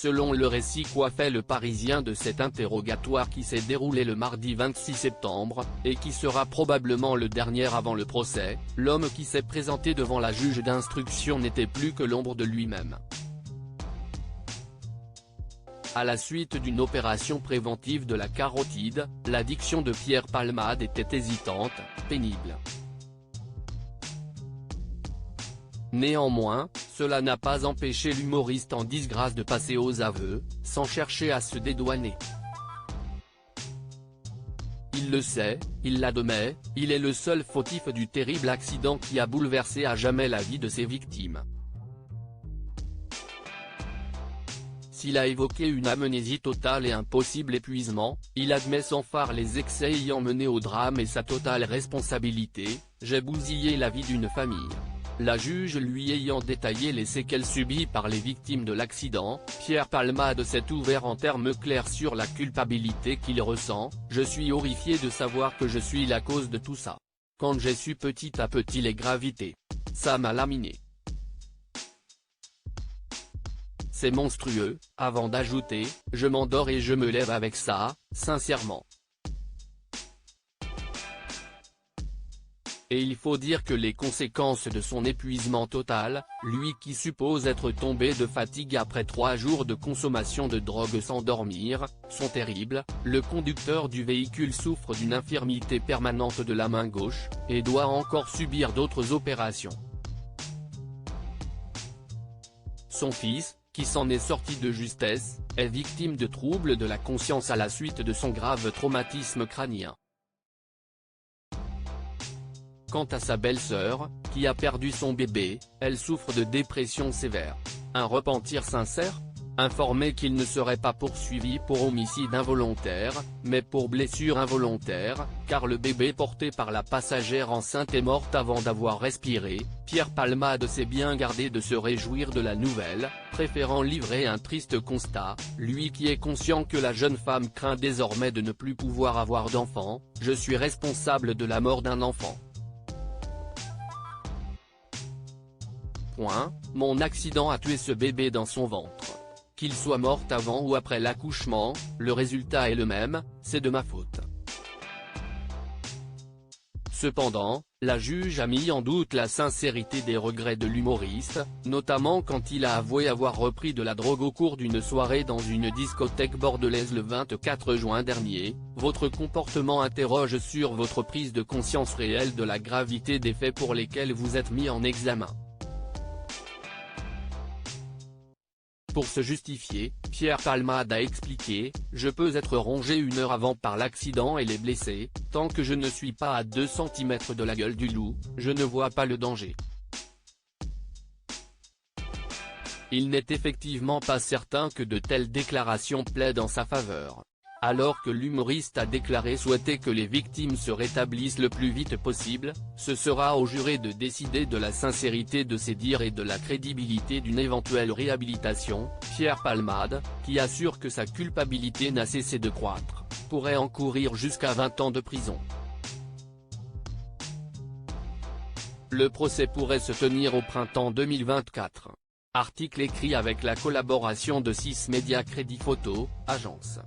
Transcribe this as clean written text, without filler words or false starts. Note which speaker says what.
Speaker 1: selon le récit qu'a fait le Parisien de cet interrogatoire qui s'est déroulé le mardi 26 septembre, et qui sera probablement le dernier avant le procès, l'homme qui s'est présenté devant la juge d'instruction n'était plus que l'ombre de lui-même. À la suite d'une opération préventive de la carotide, la diction de Pierre Palmade était hésitante, pénible. Néanmoins, cela n'a pas empêché l'humoriste en disgrâce de passer aux aveux, sans chercher à se dédouaner. Il le sait, il l'admet, il est le seul fautif du terrible accident qui a bouleversé à jamais la vie de ses victimes. S'il a évoqué une amnésie totale et un possible épuisement, il admet sans phare les excès ayant mené au drame et sa totale responsabilité: « J'ai bousillé la vie d'une famille ». La juge lui ayant détaillé les séquelles subies par les victimes de l'accident, Pierre Palmade s'est ouvert en termes clairs sur la culpabilité qu'il ressent: « Je suis horrifié de savoir que je suis la cause de tout ça. Quand j'ai su petit à petit les gravités, ça m'a laminé. C'est monstrueux », avant d'ajouter: « Je m'endors et je me lève avec ça, sincèrement. » Et il faut dire que les conséquences de son épuisement total, lui qui suppose être tombé de fatigue après 3 jours de consommation de drogue sans dormir, sont terribles. Le conducteur du véhicule souffre d'une infirmité permanente de la main gauche, et doit encore subir d'autres opérations. Son fils, qui s'en est sorti de justesse, est victime de troubles de la conscience à la suite de son grave traumatisme crânien. Quant à sa belle-sœur, qui a perdu son bébé, elle souffre de dépression sévère. Un repentir sincère ? Informé qu'il ne serait pas poursuivi pour homicide involontaire, mais pour blessure involontaire, car le bébé porté par la passagère enceinte est morte avant d'avoir respiré, Pierre Palmade s'est bien gardé de se réjouir de la nouvelle, préférant livrer un triste constat, lui qui est conscient que la jeune femme craint désormais de ne plus pouvoir avoir d'enfant. « Je suis responsable de la mort d'un enfant. Mon accident a tué ce bébé dans son ventre. Qu'il soit mort avant ou après l'accouchement, le résultat est le même, c'est de ma faute. » Cependant, la juge a mis en doute la sincérité des regrets de l'humoriste, notamment quand il a avoué avoir repris de la drogue au cours d'une soirée dans une discothèque bordelaise le 24 juin dernier. « Votre comportement interroge sur votre prise de conscience réelle de la gravité des faits pour lesquels vous êtes mis en examen. » Pour se justifier, Pierre Palmade a expliqué: « Je peux être rongé 1 heure avant par l'accident et les blessés, tant que je ne suis pas à 2 cm de la gueule du loup, je ne vois pas le danger. » Il n'est effectivement pas certain que de telles déclarations plaident en sa faveur. Alors que l'humoriste a déclaré souhaiter que les victimes se rétablissent le plus vite possible, ce sera au juré de décider de la sincérité de ses dires et de la crédibilité d'une éventuelle réhabilitation. Pierre Palmade, qui assure que sa culpabilité n'a cessé de croître, pourrait encourir jusqu'à 20 ans de prison. Le procès pourrait se tenir au printemps 2024. Article écrit avec la collaboration de 6 Médias Crédit Photo, agence.